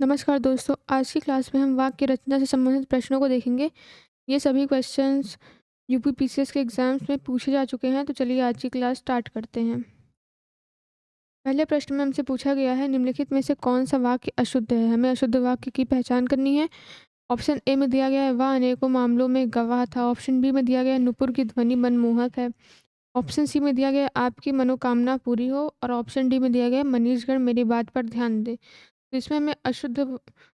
नमस्कार दोस्तों, आज की क्लास में हम वाक्य रचना से संबंधित प्रश्नों को देखेंगे। ये सभी क्वेश्चंस यूपीपीसीएस के एग्जाम्स में पूछे जा चुके हैं, तो चलिए आज की क्लास स्टार्ट करते हैं। पहले प्रश्न में हमसे पूछा गया है, निम्नलिखित में से कौन सा वाक्य अशुद्ध है। हमें अशुद्ध वाक्य की पहचान करनी है। ऑप्शन ए में दिया गया है, वह अनेकों मामलों में गवाह था। ऑप्शन बी में दिया गया है, नुपुर की ध्वनि मनमोहक है। ऑप्शन सी में दिया गया है, आपकी मनोकामना पूरी हो। और ऑप्शन डी में दिया गया है, मनीषगढ़ मेरी बात पर ध्यान दे। तो इसमें हमें अशुद्ध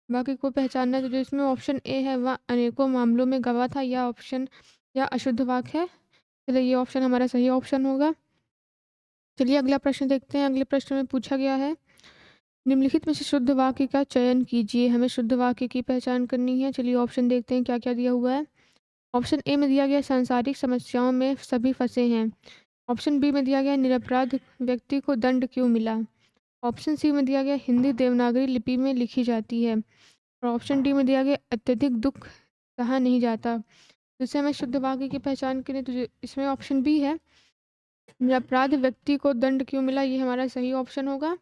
वाक्य को पहचानना है। तो जो इसमें ऑप्शन ए है, वह अनेकों मामलों में गवाह था, या ऑप्शन या अशुद्ध वाक्य है। चलिए ये ऑप्शन हमारा सही ऑप्शन होगा। चलिए अगला प्रश्न देखते हैं। अगले प्रश्न में पूछा गया है, निम्नलिखित में से शुद्ध वाक्य का चयन कीजिए। हमें शुद्ध वाक्य की पहचान करनी है। चलिए ऑप्शन देखते हैं क्या क्या दिया हुआ है। ऑप्शन ए में दिया गया, सांसारिक समस्याओं में सभी फंसे हैं। ऑप्शन बी में दिया गया, निरपराध व्यक्ति को दंड क्यों मिला। ऑप्शन सी में दिया गया, हिंदी देवनागरी लिपि में लिखी जाती है। और ऑप्शन डी में दिया गया, अत्यधिक दुख सहा नहीं जाता। जिससे हमें शुद्ध वाक्य की पहचान करें, तो इसमें ऑप्शन बी है, निरपराध व्यक्ति को दंड क्यों मिला, ये हमारा सही ऑप्शन होगा।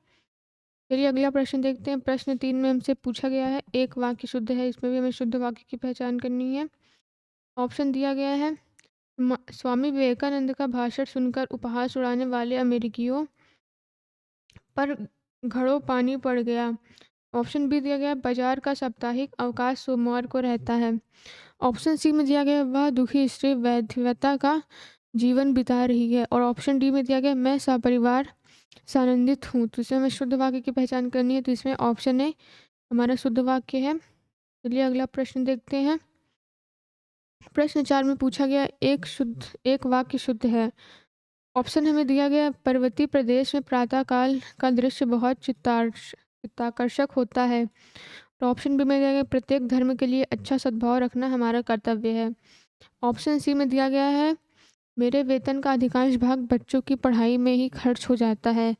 चलिए अगला प्रश्न देखते हैं। प्रश्न 3 में हमसे पूछा गया है, एक वाक्य शुद्ध है। इसमें भी हमें शुद्ध वाक्य की पहचान करनी है। ऑप्शन दिया गया है, स्वामी विवेकानंद का भाषण सुनकर उपहास उड़ाने वाले अमेरिकियों पर घड़ों पानी पड़ गया। ऑप्शन बी दिया गया, बाजार का साप्ताहिक अवकाश सोमवार को रहता है। ऑप्शन सी में दिया गया, वह दुखी स्त्री वैधव्यता का जीवन बिता रही है। और ऑप्शन डी में दिया गया, मैं सपरिवार सानंदित हूँ। तो इसमें हमें शुद्ध वाक्य की पहचान करनी है। तो इसमें ऑप्शन ए हमारा शुद्ध वाक्य है। चलिए अगला प्रश्न देखते हैं। प्रश्न 4 में पूछा गया, एक वाक्य शुद्ध है। ऑप्शन हमें दिया गया, पर्वतीय प्रदेश में प्रातःकाल का दृश्य बहुत चित्ताकर्षक होता है। तो ऑप्शन बी में दिया गया, प्रत्येक धर्म के लिए अच्छा सद्भाव रखना हमारा कर्तव्य है। ऑप्शन सी में दिया गया है, मेरे वेतन का अधिकांश भाग बच्चों की पढ़ाई में ही खर्च हो जाता है।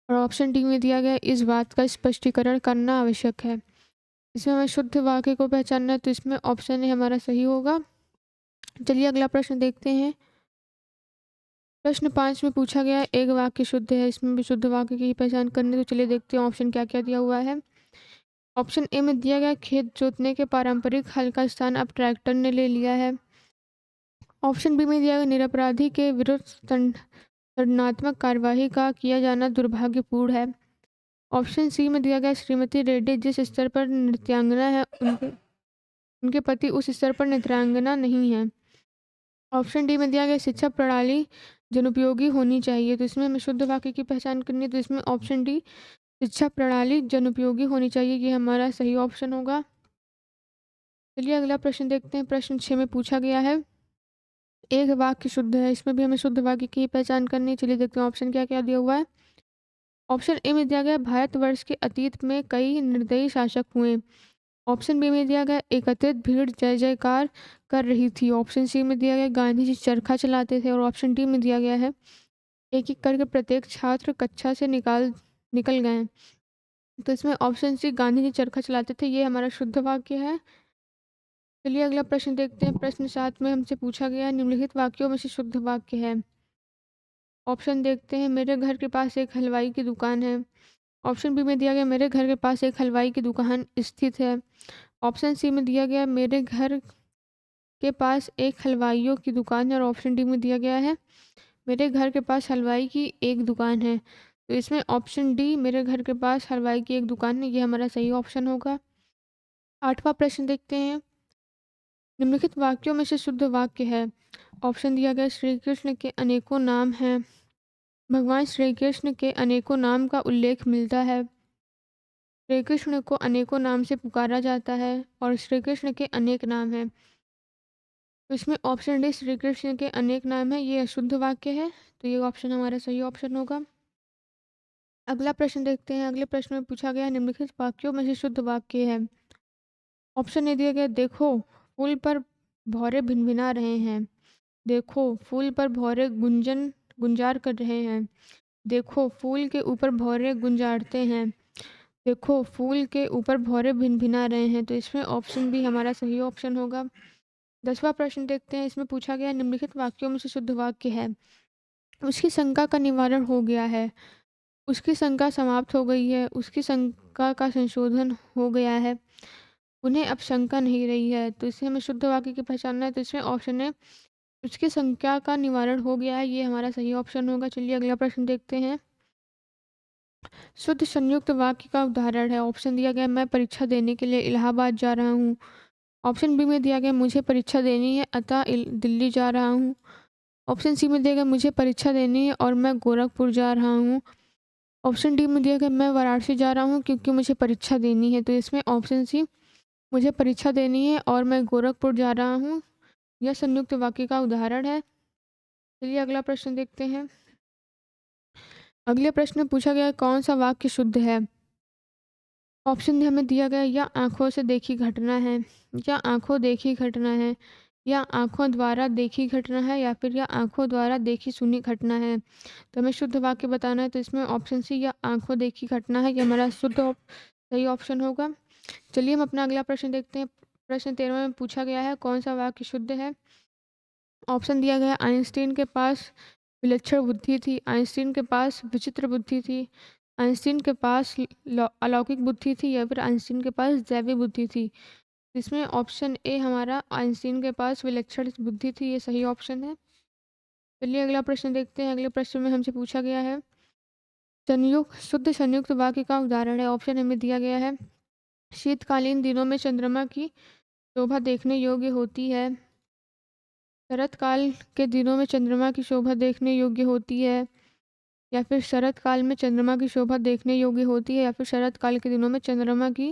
और ऑप्शन डी में दिया गया, इस बात का स्पष्टीकरण करना आवश्यक है। इसमें हमें शुद्ध वाक्य को पहचानना है। तो इसमें ऑप्शन ए हमारा सही होगा। चलिए अगला प्रश्न देखते हैं। प्रश्न 5 में पूछा गया, एक वाक्य शुद्ध है। इसमें भी शुद्ध वाक्य की पहचान करनी है। तो चलिए देखते हैं ऑप्शन क्या क्या दिया हुआ है। ऑप्शन ए में दिया गया, खेत जोतने के पारंपरिक हल का स्थान अब ट्रैक्टर ने ले लिया है। ऑप्शन बी में दिया गया, निरपराधी के विरुद्ध दंडात्मक कार्यवाही का किया जाना दुर्भाग्यपूर्ण है। ऑप्शन सी में दिया गया, श्रीमती रेड्डी जिस स्तर पर नृत्यांगना है, उनके उनके पति उस स्तर पर नृत्यांगना नहीं है। ऑप्शन डी में दिया गया, शिक्षा प्रणाली जनोपयोगी होनी चाहिए। तो इसमें हमें शुद्ध वाक्य की पहचान करनी है। तो इसमें ऑप्शन डी, शिक्षा प्रणाली जनोपयोगी होनी चाहिए, ये हमारा सही ऑप्शन होगा। चलिए अगला प्रश्न देखते हैं। प्रश्न 6 में पूछा गया है, एक वाक्य शुद्ध है। इसमें भी हमें शुद्ध वाक्य की पहचान करनी है। चलिए देखते हैं ऑप्शन क्या क्या दिया हुआ है। ऑप्शन ए में दिया गया, भारतवर्ष के अतीत में कई निर्दयी शासक हुए। ऑप्शन बी में दिया गया, एकत्रित भीड़ जय जयकार कर रही थी। ऑप्शन सी में दिया गया, गांधी जी चरखा चलाते थे। और ऑप्शन डी में दिया गया है, एक एक करके प्रत्येक छात्र कक्षा से निकल गए। तो इसमें ऑप्शन सी, गांधी जी चरखा चलाते थे, ये हमारा शुद्ध वाक्य है। चलिए अगला प्रश्न देखते हैं। प्रश्न 7 में हमसे पूछा गया, निम्नलिखित वाक्यों में से शुद्ध वाक्य है। ऑप्शन देखते हैं, मेरे घर के पास एक हलवाई की दुकान है। ऑप्शन बी में दिया गया, मेरे घर के पास एक हलवाई की दुकान स्थित है। ऑप्शन सी में दिया गया, मेरे घर के पास एक हलवाइयों की दुकान है। और ऑप्शन डी में दिया गया है, मेरे घर के पास हलवाई की एक दुकान है। तो इसमें ऑप्शन डी, मेरे घर के पास हलवाई की एक दुकान है, ये हमारा सही ऑप्शन होगा। 8वां प्रश्न देखते हैं, निम्नलिखित वाक्यों में से शुद्ध वाक्य है। ऑप्शन दिया गया, श्री कृष्ण के अनेकों नाम हैं। भगवान श्री कृष्ण के अनेकों नाम का उल्लेख मिलता है। श्री कृष्ण को अनेकों नाम से पुकारा जाता है। और श्री कृष्ण के अनेक नाम हैं। तो इसमें ऑप्शन डी, श्री कृष्ण के अनेक नाम है, ये अशुद्ध वाक्य है। तो ये ऑप्शन हमारा सही ऑप्शन होगा। अगला प्रश्न देखते हैं। अगले प्रश्न में पूछा गया, निम्नलिखित वाक्यों में से शुद्ध वाक्य है। ऑप्शन ए दिया गया, देखो फूल पर भौरे भिनभिना रहे हैं। देखो फूल पर भौरे गुंजार कर रहे हैं। देखो फूल के ऊपर भौरे गुंजारते हैं। देखो फूल के ऊपर भौरे भिनभिना रहे हैं। तो इसमें ऑप्शन बी हमारा सही ऑप्शन होगा। 10वां प्रश्न देखते हैं। इसमें पूछा गया, निम्नलिखित वाक्यों में से शुद्ध वाक्य है। उसकी शंका का निवारण हो गया है। उसकी शंका समाप्त हो गई है, उसकी शंका का संशोधन हो गया है, उन्हें अब शंका नहीं रही है। तो इसे हमें शुद्ध वाक्य की पहचानना है, तो इसमें ऑप्शन है उसकी शंका का निवारण हो गया है, ये हमारा सही ऑप्शन होगा। चलिए अगला प्रश्न देखते हैं। शुद्ध संयुक्त वाक्य का उदाहरण है। ऑप्शन दिया गया मैं परीक्षा देने के लिए इलाहाबाद जा रहा हूँ। ऑप्शन बी में दिया गया मुझे परीक्षा देनी है अतः दिल्ली जा रहा हूँ। ऑप्शन सी में दिया गया मुझे परीक्षा देनी है और मैं गोरखपुर जा रहा हूँ। ऑप्शन डी में दिया गया मैं वाराणसी जा रहा हूँ क्योंकि मुझे परीक्षा देनी है। तो इसमें ऑप्शन सी मुझे परीक्षा देनी है और मैं गोरखपुर जा रहा हूँ, यह संयुक्त वाक्य का उदाहरण है। चलिए अगला प्रश्न देखते हैं। अगले प्रश्न में पूछा गया है, कौन सा वाक्य शुद्ध है। ऑप्शन हमें दिया गया या आंखों से देखी घटना है, या आंखों देखी घटना है, या आंखों द्वारा देखी घटना है, या फिर या आंखों द्वारा देखी सुनी घटना है। तो हमें शुद्ध वाक्य बताना है, तो इसमें ऑप्शन सी या आंखों देखी घटना है, ये हमारा शुद्ध सही ऑप्शन होगा। चलिए हम अपना अगला प्रश्न देखते हैं। प्रश्न 13 में पूछा गया है कौन सा वाक्य शुद्ध है। ऑप्शन दिया गया आइंस्टीन के पास विलक्षण बुद्धि थी, आइंस्टीन के पास विचित्र बुद्धि थी, आइंस्टीन के पास अलौकिक बुद्धि थी, या फिर आइंस्टीन के पास दैवी बुद्धि थी। इसमें ऑप्शन ए हमारा आइंस्टीन के पास विलक्षण बुद्धि थी, ये सही ऑप्शन है। चलिए अगला प्रश्न देखते हैं। अगले प्रश्न में हमसे पूछा गया है संयुक्त शुद्ध संयुक्त वाक्य का उदाहरण है। ऑप्शन हमें दिया गया है शीतकालीन दिनों में चंद्रमा की शोभा देखने योग्य होती है, शरत काल के दिनों में चंद्रमा की शोभा देखने योग्य होती है, या फिर शरत काल में चंद्रमा की शोभा देखने योग्य होती है, या फिर शरत काल के दिनों में चंद्रमा की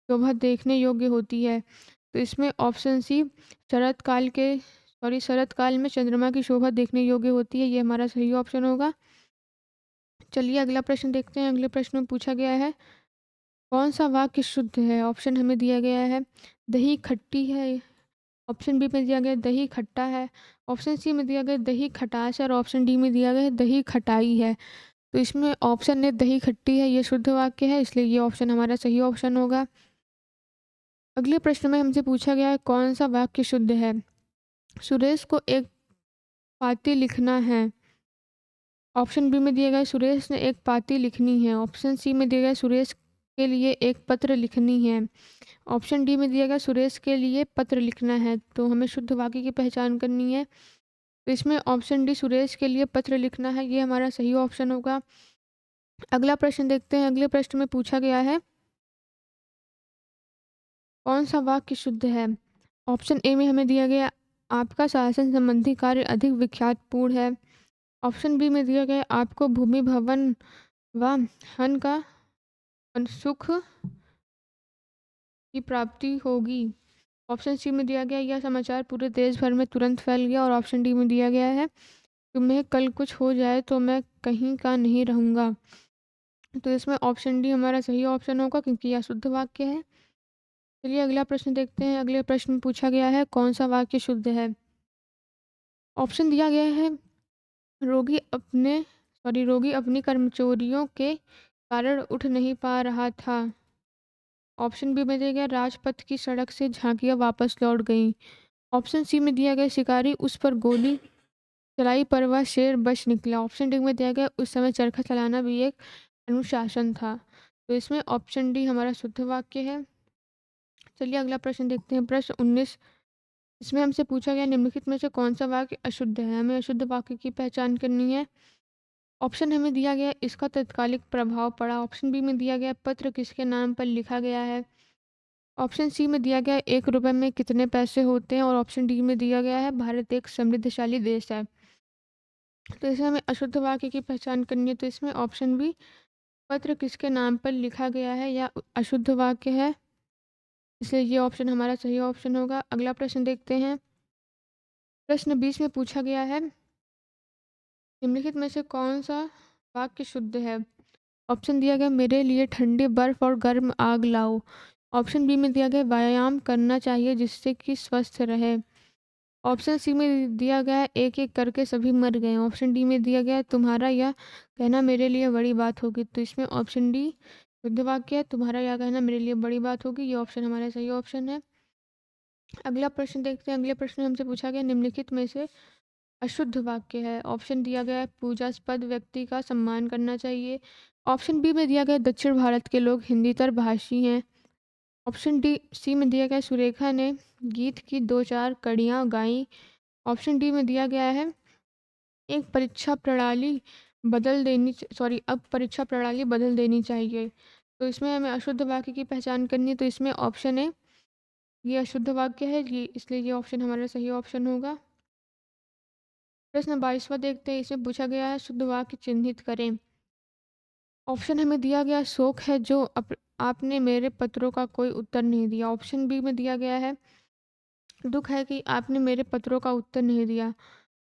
शोभा देखने योग्य होती है। तो इसमें ऑप्शन सी शरत काल में चंद्रमा की शोभा देखने योग्य होती है, ये हमारा सही ऑप्शन होगा। चलिए अगला प्रश्न देखते हैं। अगले प्रश्न में पूछा गया है कौन सा वाक्य शुद्ध है। ऑप्शन हमें दिया गया है दही खट्टी है, ऑप्शन बी में दिया गया दही खट्टा है, ऑप्शन सी में दिया गया दही खटास है, और ऑप्शन डी में दिया गया है दही खटाई है। तो इसमें ऑप्शन ए दही खट्टी है, ये शुद्ध वाक्य है, इसलिए ये ऑप्शन हमारा सही ऑप्शन होगा। अगले प्रश्न में हमसे पूछा गया है कौन सा वाक्य शुद्ध है। सुरेश को एक पाती लिखना है। ऑप्शन बी में दिया गया सुरेश ने एक पाती लिखनी है। ऑप्शन सी में दिया गया सुरेश के लिए एक पत्र लिखनी है। ऑप्शन डी में दिया गया सुरेश के लिए पत्र लिखना है। तो हमें शुद्ध वाक्य की पहचान करनी है, तो इसमें ऑप्शन डी सुरेश के लिए पत्र लिखना है, ये हमारा सही ऑप्शन होगा। अगला प्रश्न देखते हैं। अगले प्रश्न में पूछा गया है कौन सा वाक्य शुद्ध है। ऑप्शन ए में हमें दिया गया आपका शासन संबंधी कार्य अधिक विख्यातपूर्ण है। ऑप्शन बी में दिया गया आपको भूमि भवन व हन का सुख की प्राप्ति होगी। ऑप्शन सी में दिया गया यह समाचार पूरे देश भर में तुरंत फैल गया, और ऑप्शन डी में दिया गया है तुम्हें कल कुछ हो जाए तो मैं कहीं का नहीं रहूँगा। तो इसमें ऑप्शन डी हमारा सही ऑप्शन होगा, क्योंकि यह शुद्ध वाक्य है। चलिए अगला प्रश्न देखते हैं। अगले प्रश्न में पूछा गया है कौन सा वाक्य शुद्ध है। ऑप्शन दिया गया है रोगी अपनी कर्मचोरियों के कारण उठ नहीं पा रहा था। ऑप्शन बी में दिया गया राजपथ की सड़क से झांकियां वापस लौट गईं। ऑप्शन सी में दिया गया शिकारी उस पर गोली चलाई पर वह शेर बच निकला। ऑप्शन डी में दिया गया उस समय चरखा चलाना भी एक अनुशासन था। तो इसमें ऑप्शन डी हमारा शुद्ध वाक्य है। चलिए अगला प्रश्न देखते हैं। प्रश्न 19, इसमें हमसे पूछा गया निम्नलिखित में से कौन सा वाक्य अशुद्ध है। हमें अशुद्ध वाक्य की पहचान करनी है। ऑप्शन हमें दिया गया इसका तत्कालिक प्रभाव पड़ा। ऑप्शन बी में दिया गया पत्र किसके नाम पर लिखा गया है। ऑप्शन सी में दिया गया 1 रुपए में कितने पैसे होते हैं, और ऑप्शन डी में दिया गया है भारत एक समृद्धशाली देश है। तो इसमें हमें अशुद्ध वाक्य की पहचान करनी है, तो इसमें ऑप्शन बी पत्र किसके नाम पर लिखा गया है या अशुद्ध वाक्य है, इसलिए ये ऑप्शन हमारा सही ऑप्शन होगा। अगला प्रश्न देखते हैं। प्रश्न 20 में पूछा गया है निम्नलिखित में से कौन सा वाक्य शुद्ध है। ऑप्शन दिया गया मेरे लिए ठंडी बर्फ और गर्म आग लाओ। ऑप्शन बी में दिया गया व्यायाम करना चाहिए जिससे कि स्वस्थ रहे। ऑप्शन सी में दिया गया एक एक करके सभी मर गए। ऑप्शन डी में दिया गया तुम्हारा यह कहना मेरे लिए बड़ी बात होगी। तो इसमें ऑप्शन डी शुद्ध वाक्य है, तुम्हारा यह कहना मेरे लिए बड़ी बात होगी, ये ऑप्शन हमारा सही ऑप्शन है। अगला प्रश्न देखते हैं। अगले प्रश्न में हमसे पूछा गया निम्नलिखित में से अशुद्ध वाक्य है। ऑप्शन दिया गया है पूजास्पद व्यक्ति का सम्मान करना चाहिए। ऑप्शन बी में दिया गया है दक्षिण भारत के लोग हिंदीतर भाषी हैं। ऑप्शन सी में दिया गया है सुरेखा ने गीत की 2-4 कड़ियाँ गाईं। ऑप्शन डी में दिया गया है एक परीक्षा प्रणाली अब परीक्षा प्रणाली बदल देनी चाहिए। तो इसमें हमें अशुद्ध वाक्य की पहचान करनी है, तो इसमें ऑप्शन है ये अशुद्ध वाक्य है, ये इसलिए ये ऑप्शन हमारा सही ऑप्शन होगा। प्रश्न 22वां देखते हैं। इसमें पूछा गया है शुद्ध वाक्य चिन्हित करें। ऑप्शन हमें दिया गया शोक है जो आपने मेरे पत्रों का कोई उत्तर नहीं दिया। ऑप्शन बी में दिया गया है दुख है कि आपने मेरे पत्रों का उत्तर नहीं दिया।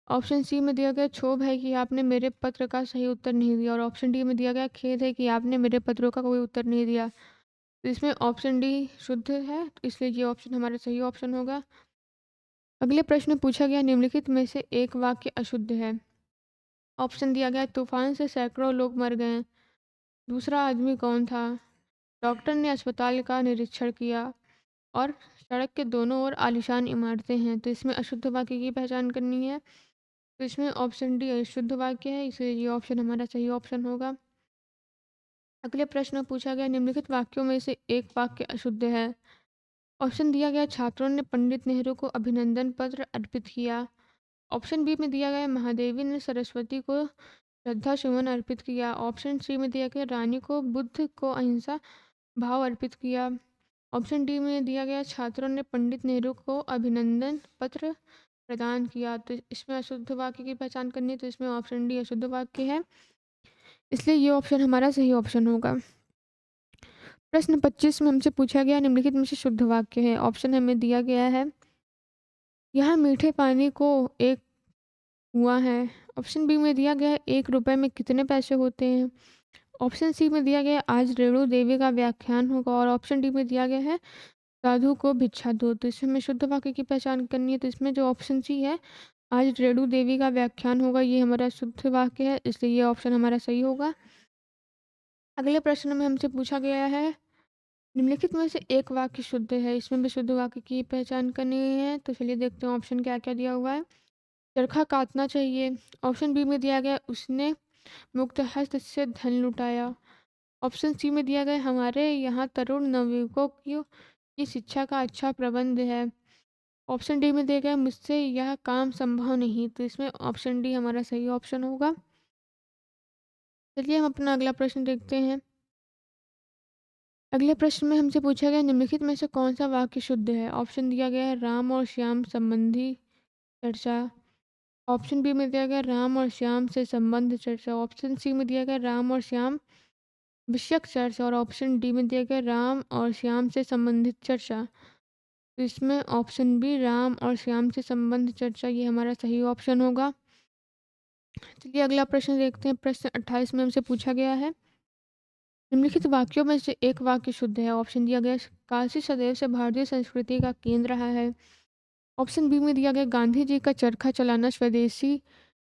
ऑप्शन सी में दिया गया क्षोभ है कि आपने मेरे पत्र का सही उत्तर नहीं दिया। और ऑप्शन डी में दिया गया खेद है कि आपने मेरे पत्रों का कोई उत्तर नहीं दिया। तो इसमें ऑप्शन डी शुद्ध है, तो इसलिए ये ऑप्शन हमारा सही ऑप्शन होगा। अगले प्रश्न में पूछा गया निम्नलिखित में से एक वाक्य अशुद्ध है। ऑप्शन दिया गया तूफान से सैकड़ों लोग मर गए। दूसरा आदमी कौन था? डॉक्टर ने अस्पताल का निरीक्षण किया। और सड़क के दोनों ओर आलीशान इमारतें हैं। तो इसमें अशुद्ध वाक्य की पहचान करनी है, तो इसमें ऑप्शन डी अशुद्ध वाक्य है, इसलिए ये ऑप्शन हमारा सही ऑप्शन होगा। अगले प्रश्न में पूछा गया निम्नलिखित वाक्यों में से एक वाक्य अशुद्ध है। ऑप्शन दिया गया छात्रों ने पंडित नेहरू को अभिनंदन पत्र अर्पित किया। ऑप्शन बी में दिया गया महादेवी ने सरस्वती को श्रद्धा सुमन अर्पित किया। ऑप्शन सी में दिया गया रानी को बुद्ध को अहिंसा भाव अर्पित किया। ऑप्शन डी में दिया गया छात्रों ने पंडित नेहरू को अभिनंदन पत्र प्रदान किया। तो इसमें अशुद्ध वाक्य की पहचान करनी है, तो इसमें ऑप्शन डी अशुद्ध वाक्य है, इसलिए ये ऑप्शन हमारा सही ऑप्शन होगा। प्रश्न 25 में हमसे पूछा गया निम्नलिखित में से शुद्ध वाक्य है। ऑप्शन हमें दिया गया है यहाँ मीठे पानी को एक कुआं है। ऑप्शन बी में दिया गया है 1 रुपए में कितने पैसे होते हैं। ऑप्शन सी में दिया गया है आज रेणु देवी का व्याख्यान होगा। और ऑप्शन डी में दिया गया है साधु को भिक्षा दो। तो इसमें हमें शुद्ध वाक्य की पहचान करनी है, तो इसमें जो ऑप्शन सी है आज रेणु देवी का व्याख्यान होगा, ये हमारा शुद्ध वाक्य है, इसलिए ये ऑप्शन हमारा सही होगा। अगले प्रश्न में हमसे पूछा गया है निम्नलिखित में से एक वाक्य शुद्ध है। इसमें भी शुद्ध वाक्य की पहचान करनी है, तो चलिए देखते हैं ऑप्शन क्या क्या दिया हुआ है। चरखा काटना चाहिए। ऑप्शन बी में दिया गया उसने मुक्त हस्त से धन लुटाया। ऑप्शन सी में दिया गया हमारे यहाँ तरुण नवयुवकों की शिक्षा का अच्छा प्रबंध है। ऑप्शन डी में दिया गया मुझसे यह काम संभव नहीं। तो इसमें ऑप्शन डी हमारा सही ऑप्शन होगा। चलिए हम अपना अगला प्रश्न देखते हैं। अगले प्रश्न में हमसे पूछा गया निम्नलिखित में से कौन सा वाक्य शुद्ध है। ऑप्शन दिया गया है राम और श्याम संबंधी चर्चा। ऑप्शन बी में दिया गया राम और श्याम से संबंध चर्चा। ऑप्शन सी में दिया गया राम और श्याम विषयक चर्चा। और ऑप्शन डी में दिया गया राम और श्याम से संबंधित चर्चा। तो इसमें ऑप्शन बी राम और श्याम से संबंधित चर्चा ये हमारा सही ऑप्शन होगा। चलिए अगला प्रश्न देखते हैं। प्रश्न 28 में हमसे पूछा गया है निम्नलिखित वाक्यों में से एक वाक्य शुद्ध है। ऑप्शन दिया गया काशी सदैव से भारतीय संस्कृति का केंद्र रहा है। ऑप्शन बी में दिया गया गांधी जी का चरखा चलाना स्वदेशी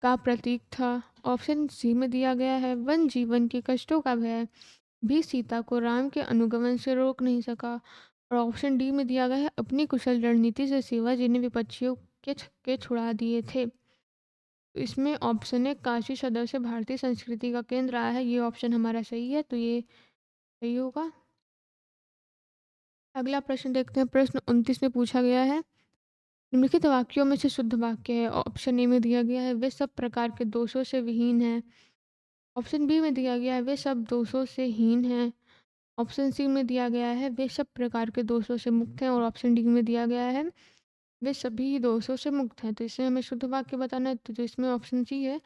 का प्रतीक था। ऑप्शन सी में दिया गया है वन जीवन के कष्टों का भय भी सीता को राम के अनुगमन से रोक नहीं सका। और ऑप्शन डी में दिया गया है अपनी कुशल रणनीति से शिवाजी ने विपक्षियों के छक्के छुड़ा दिए थे। तो इसमें ऑप्शन है काशी सदैव से भारतीय संस्कृति का केंद्र रहा है, ये ऑप्शन हमारा सही है, तो ये सही होगा। अगला प्रश्न देखते हैं। प्रश्न 29 में पूछा गया है निम्नलिखित वाक्यों में से शुद्ध वाक्य है। ऑप्शन ए में दिया गया है वे सब प्रकार के दोषों से विहीन है। ऑप्शन बी में दिया गया है वे सब दोषों से हीन है। ऑप्शन सी में दिया गया है वे सब प्रकार के दोषों से मुक्त हैं। और ऑप्शन डी में दिया गया है वे सभी दोषों से मुक्त हैं। तो इसमें हमें शुद्ध वाक्य बताना है, तो जो इसमें ऑप्शन सी है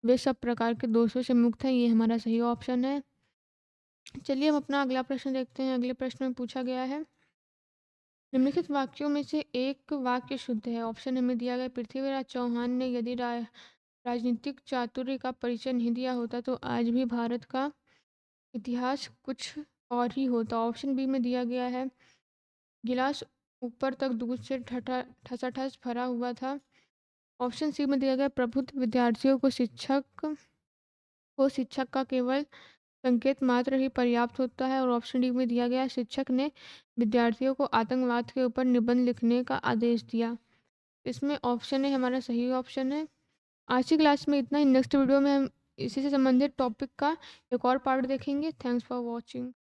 वे सब प्रकार के दोषों से मुक्त हैं, ये हमारा सही ऑप्शन है। चलिए हम अपना अगला प्रश्न देखते हैं। अगले प्रश्न में पूछा गया है निम्नलिखित वाक्यों में से एक वाक्य शुद्ध है। ऑप्शन हमें दिया गया पृथ्वीराज चौहान ने यदि राजनीतिक चातुर्य का परिचय नहीं दिया होता तो आज भी भारत का इतिहास कुछ और ही होता। ऑप्शन बी में दिया गया है गिलास ऊपर तक दूध से ठसाठस भरा हुआ था। ऑप्शन सी में दिया गया प्रबुद्ध विद्यार्थियों को शिक्षक का केवल संकेत मात्र ही पर्याप्त होता है। और ऑप्शन डी में दिया गया शिक्षक ने विद्यार्थियों को आतंकवाद के ऊपर निबंध लिखने का आदेश दिया। इसमें ऑप्शन है हमारा सही ऑप्शन है, आज की क्लास में इतना ही। नेक्स्ट वीडियो में हम इसी से संबंधित टॉपिक का एक और पार्ट देखेंगे। Thanks for watching.